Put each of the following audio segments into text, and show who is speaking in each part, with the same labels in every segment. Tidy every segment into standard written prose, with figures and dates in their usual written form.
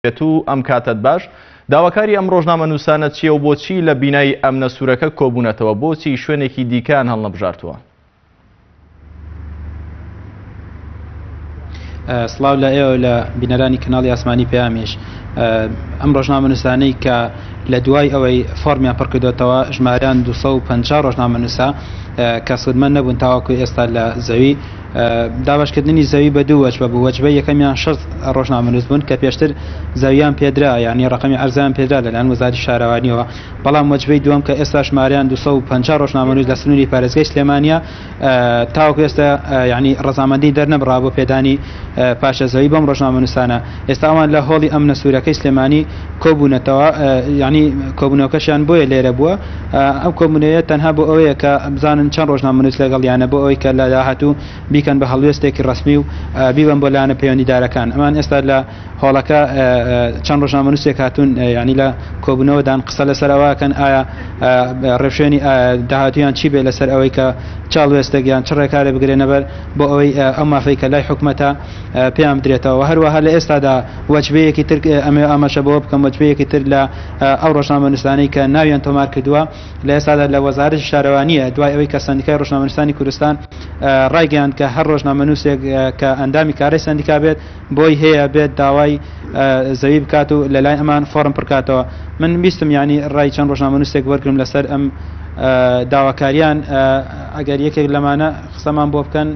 Speaker 1: و ئەم کاتت باش داواکاری ئەم ڕۆژنامە نووسانە چییە و بۆچی لە بینایی ئەمنە سوورەکە کۆبوونەتەوە بۆچی شوێنێکی دیکەیان هەڵنەبژارتووە؟
Speaker 2: سڵاو لە ئێوە لە بینەرانی کەناڵی ئاسمانی پەیامێش. ئەم ڕۆژنامە نووسانەی کە لە دوای ئەوەی فۆرمیان پڕکردوێتەوە ژمارەیان 250 ڕۆژنامە نووسا کە سوودمەند نەبوون تاواکو ئێستا لە زەوی دابشکردنی زەوی بە دوو وەجبە بوو. وەجبەی یەکەمیان 6 ڕۆژنامە نووس بوون کە پێشتر زەویان پێدرا، یعنی ڕقمی ئەرزیان پێدرا لەلایەن وەزاری شارەوانیەوە، بەڵام وەجبەی دووەم کە ئێستا ژمارەیان 250 ڕۆژنامە نووس لە سنووری پارێزگای سلێمانیە تاواکو ئێستا یعنی ڕەزامەندی دەرنەبڕا بۆ پێدانی پاشە زەوی بەم ڕۆژنامە نووسانە. ئێستا ئەوان لە هۆڵی ئەمنە سوورەکەی سلێمانی کۆبوونەتەوە، یعنی کۆبوونەوەکەشیان بۆیە لێرە بووە. ئەم کۆبوونەیە تەنها بۆ ئەوەیە کە بزانن چەند ڕۆژنامە نووس لەگەڵیانە بۆ ئەوەی کە لە داهاتوو بیکەن بە هەڵوێستێکی ڕسمی و بیبن بۆ لایەنە پەیوەندیدارەکان. ئەمان ئێستا لە هۆڵەکە چەند ڕۆژنامە نووسێک هاتوون ینی لە کۆبوونەوەدان قسە لەسەر ئەوەکەن ئایا ڕێوشێنی داهاتویان چی بێ لەسەر ئەوەی کە چاڵوێستێکیان چ ڕێکارێ بگرێنە بەر بۆ ئەوەی ئەم مافەی کە لای حکومەتە پێیان بدرێتەوە. هەروەها لە ئێستادا وەجبەیەکی تر ئەمێ ئاماژە بۆ بکەم، وەجبەیەکی تر لە ئەو ڕۆژنامە نووسانەی کە ناویان تۆمار کردووە لە ئێستادا لە وەزارەتی شارەوانیە دوای ئەوەی کە سەندیکای ڕۆژنامە نووسانی کوردستان ڕایگەیاند کە هەر ڕۆژنامە نووسێک کە ئەندامی کارەی سەندیکا بێت بۆی هەیە بێت داوای زەوی بکات و لەلای ئەمان فۆرم پڕکاتەوە. من بیستم ینی ڕای چەند ڕۆژنامە نووسێک وەرگرم لەسەر ئەم داواکاریان، ئەگەر یەکێک لەمانە قسەمان بۆ بکەن.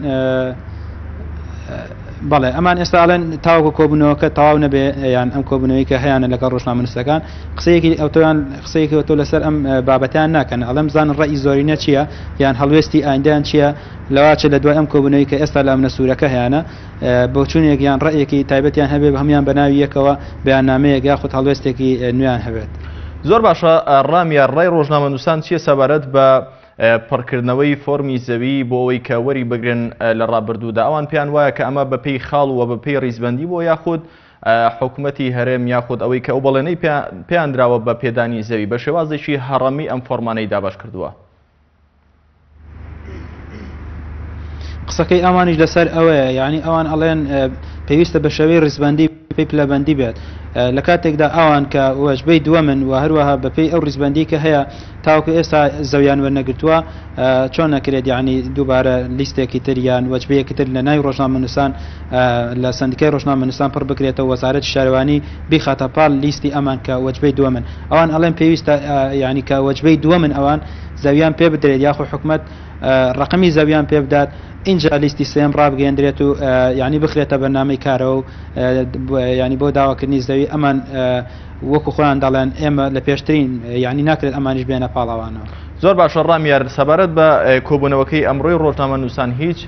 Speaker 2: بەڵێ ئەمان ئێستا ئەڵێن تاوەکو کۆبوونەوەکە تەواو نەبێ، یان ئەم کۆبوونەوەی کە هەیەە لەگەڵ ڕۆژنامە نووسەکان قسەیەکی ئەوتۆیان قسەیەکی ئەوتۆ لەسەر ئەم بابەتیان ناکەن، ئەڵێم بزانن ڕەئی زۆرینە چییە یان هەڵوێستی ئایندەیان چییە لەواچە لە دوای ئەم کۆبوونەوەی کە ئێستا لە ئەمنە سوورەکە هەیەە بۆ چوونێک یان ڕەیەکی تایبەتیان هەبێ هەمان بەناوی یەکەوە بەیاننامەیەک یاخود هەڵوێستێکی نوێیان هەبێت.
Speaker 1: زۆر باشە. ڕامیە ڕای ڕۆژنامە نووسان چییە سەبارەت بە پڕکردنەوەی فۆرمی زەوی بۆ ئەوەی کە وەری بگرن لە ڕابردوودا؟ ئەوان پێیان وایە کە ئەمە بەپێی خاڵ و بەپێی ڕیزبەندی بۆ یاخود حکوومەتی هەرێم یاخود ئەوەی کە ئەو بەڵێنەی پێیان درراوە بە پێدانی زەوی بە شێوازێکی هەڕەمی ئەم فۆرمانەی دابش کردووە؟
Speaker 2: قسەکەی ئەوانیش لەسەر ئەوەیە، یعنی ئەوان ئەڵێن پێویستە بە شێوەی ڕیزبەندی پێی پلەبەندی بێت لە کاتێکدا ئەوان کە وەجبەی دووەمن و هەروەها بەپێی ئەو ڕیزبەندی کە هەیە تاوکو ئێستا زەویان وەرنەگرتووە چۆن نەکرێت یعنی دووبارە لیستێکی تریان وەجبەیەکی تر لە ناوی ڕۆژنامە نووسان لە سندیکای ڕۆژنامە نووسان پڕ بکرێتەوە وەزارەتی شارەوانی بیخاتە پاڵ لیستی ئەمان کە وەجبەی دووەمن. ئەوان ئەڵێن پێویستە یعنی کە وەجبەی دووەمن ئەوان زەویان پێ بدرێت یاخۆ حکومەت ڕقمی زەویان پێ بدات، اینجا لیستی سێم ڕابگەیەندرێت و ینی بخرێتە بەرنامەی کارەوە و ینی بۆ داواکردنی زەوی ئەمان وەکو خۆیان دەڵێن ئێمە لە پێشترین ینی ناکرێت ئەمانیش بێنە پاڵەوانەوە.
Speaker 1: زۆر باشە ڕامیار، سەبارەت بە کۆبوونەوەکەی ئەمڕۆی ڕۆژنامە نووسان هیچ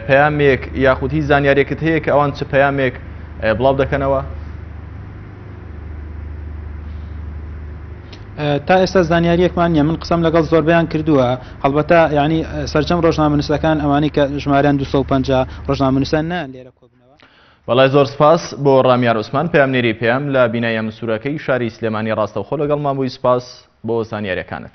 Speaker 1: پەیامێک یاخود هیچ زانیاریەکت هەیە کە ئەوان چ پەیامێک بڵاو دەکەنەوە؟
Speaker 2: تا ئێستا زانیاریەکمان نییە. من قسەم لەگەڵ زۆربیان کردووە، هەڵبەتە ینی سەرجەم ڕۆژنامە نووسەکان ئەوانەی کە ژمارەیان 250 ڕۆژنامە نووسان نان لێرە کۆبوونەوە.
Speaker 1: وەڵای زۆر سپاس بۆ ڕامیار عوسمان، پەیامنێری پێیام لە بینایی ئەم سوورەکەی شاری سلێمانی ڕاستەوخۆ لەگەڵ مابووی. سپاس بۆ زانیاریەکانت.